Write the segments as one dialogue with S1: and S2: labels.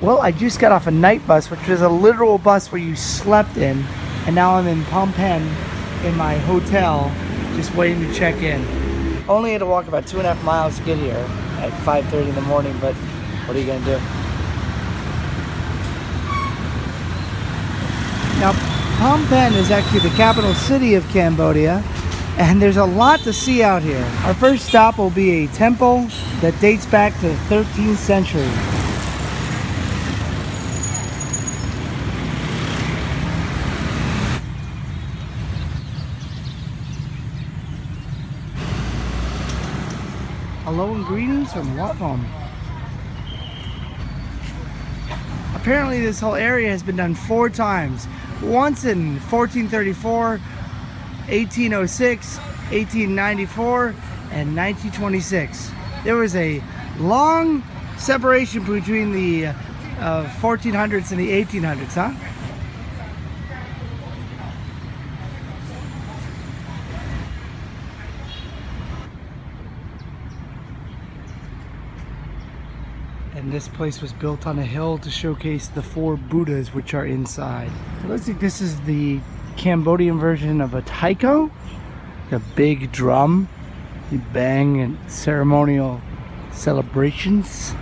S1: Well, I just got off a night bus, which was a literal bus where you slept in, and now I'm in Phnom Penh in my hotel, just waiting to check in. Only had to walk about 2.5 miles to get here at 5:30 in the morning, but what are you gonna do? Now, Phnom Penh is actually the capital city of Cambodia, and there's a lot to see out here. Our first stop will be a temple that dates back to the 13th century. Hello and greetings from Watom. Apparently this whole area has been done 4 times. Once in 1434, 1806, 1894, and 1926. There was a long separation between the 1400s and the 1800s, huh? And this place was built on a hill to showcase the 4 Buddhas which are inside. It looks like this is the Cambodian version of a taiko, a big drum you bang at ceremonial celebrations.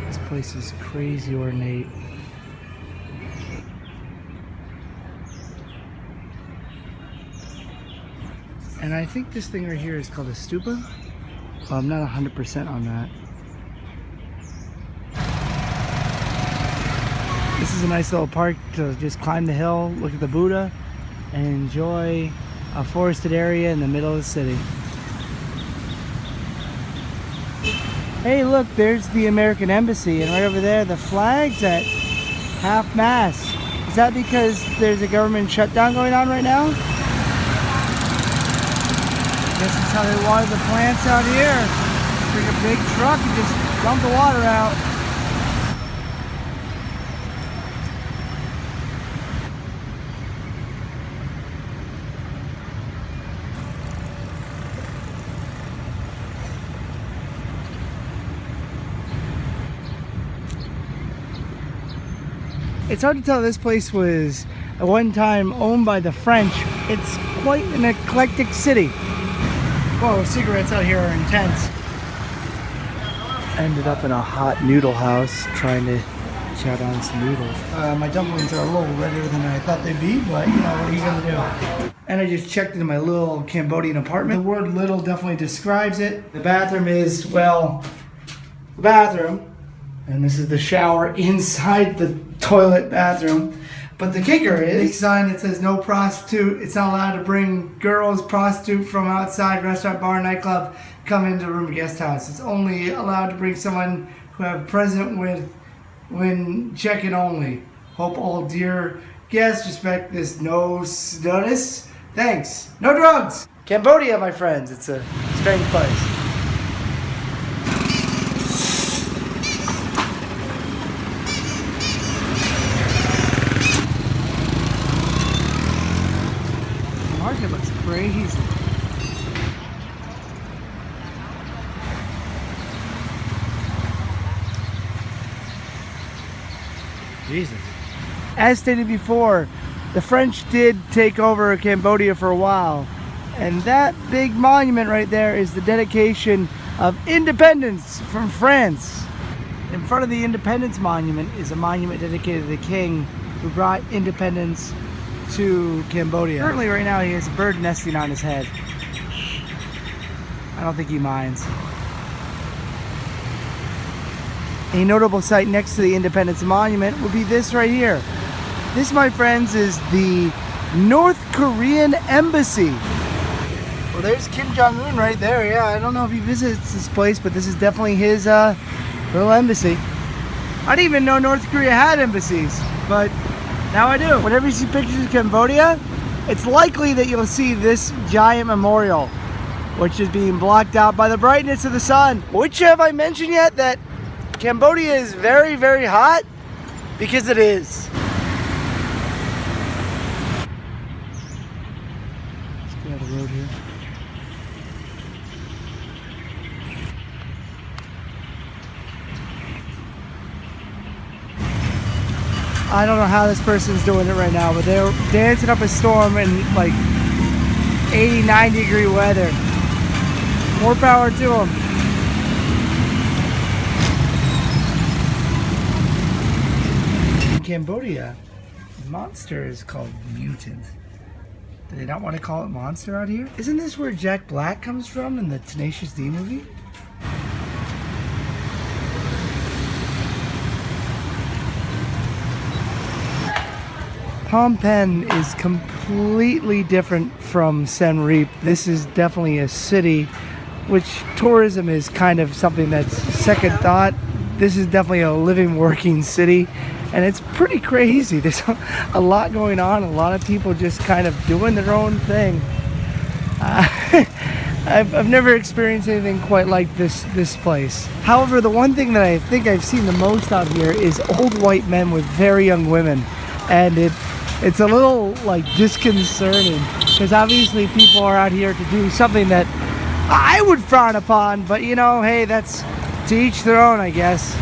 S1: This place is crazy ornate. And I think this thing right here is called a stupa. Well, I'm not 100% on that. This is a nice little park to just climb the hill, look at the Buddha, and enjoy a forested area in the middle of the city. Hey, look, there's the American Embassy, and right over there, the flag's at half-mast. Is that because there's a government shutdown going on right now? I guess that's how they water the plants out here. Bring a big truck and just dump the water out. It's hard to tell this place was at one time owned by the French. It's quite an eclectic city. Whoa, cigarettes out here are intense. Ended up in a hot noodle house trying to chow down some noodles. My dumplings are a little redder than I thought they'd be, but you know, what are you gonna do? And I just checked into my little Cambodian apartment. The word little definitely describes it. The bathroom is, well, the bathroom. And this is the shower inside the toilet bathroom. But the kicker is a sign that says no prostitute. It's not allowed to bring girls, prostitute from outside, restaurant, bar, nightclub, come into room or guest house. It's only allowed to bring someone who have present with when check-in only. Hope all dear guests respect this notice. Thanks. No drugs. Cambodia, my friends. It's a strange place. It looks crazy. Jesus. As stated before, the French did take over Cambodia for a while, and that big monument right there is the dedication of independence from France. In front of the Independence Monument is a monument dedicated to the king who brought independence to Cambodia. Currently right now he has a bird nesting on his head. I don't think he minds. A notable site next to the Independence Monument would be this right here. This, my friends, is the North Korean Embassy. Well, there's Kim Jong-un right there. Yeah, I don't know if he visits this place, but this is definitely his little embassy. I didn't even know North Korea had embassies, but now I do. Whenever you see pictures of Cambodia, it's likely that you'll see this giant memorial, which is being blocked out by the brightness of the sun. Which have I mentioned yet that Cambodia is very, very hot? Because it is. Let's get out of the road here. I don't know how this person's doing it right now, but they're dancing up a storm in like 80, 90 degree weather. More power to them. In Cambodia, monster is called mutant. Do they not want to call it monster out here? Isn't this where Jack Black comes from in the Tenacious D movie? Phnom Penh is completely different from Siem Reap. This is definitely a city, which tourism is kind of something that's second thought. This is definitely a living, working city, and it's pretty crazy. There's a lot going on, a lot of people just kind of doing their own thing. I've never experienced anything quite like this place. However, the one thing that I think I've seen the most out here is old white men with very young women, and it's a little like disconcerting because obviously people are out here to do something that I would frown upon, but you know, hey, that's to each their own, I guess.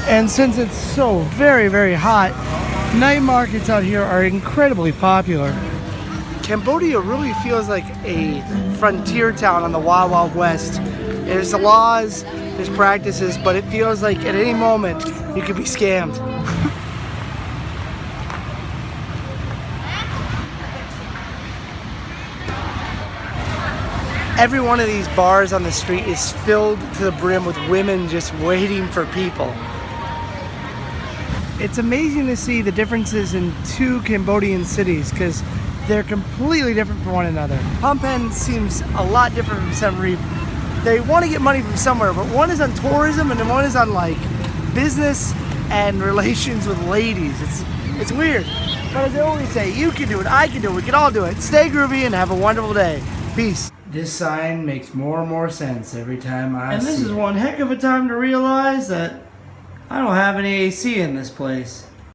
S1: And since it's so very, very hot, night markets out here are incredibly popular. Cambodia really feels like a frontier town on the Wild Wild West. There's the laws, there's practices, but it feels like at any moment you could be scammed. Every one of these bars on the street is filled to the brim with women just waiting for people. It's amazing to see the differences in two Cambodian cities because they're completely different from one another. Phnom Penh seems a lot different from Siem Reap. They want to get money from somewhere, but one is on tourism and then one is on like business and relations with ladies. It's weird. But as I always say, you can do it, I can do it, we can all do it. Stay groovy and have a wonderful day. Peace. This sign makes more and more sense every time I see it. And this is one heck of a time to realize that I don't have any AC in this place.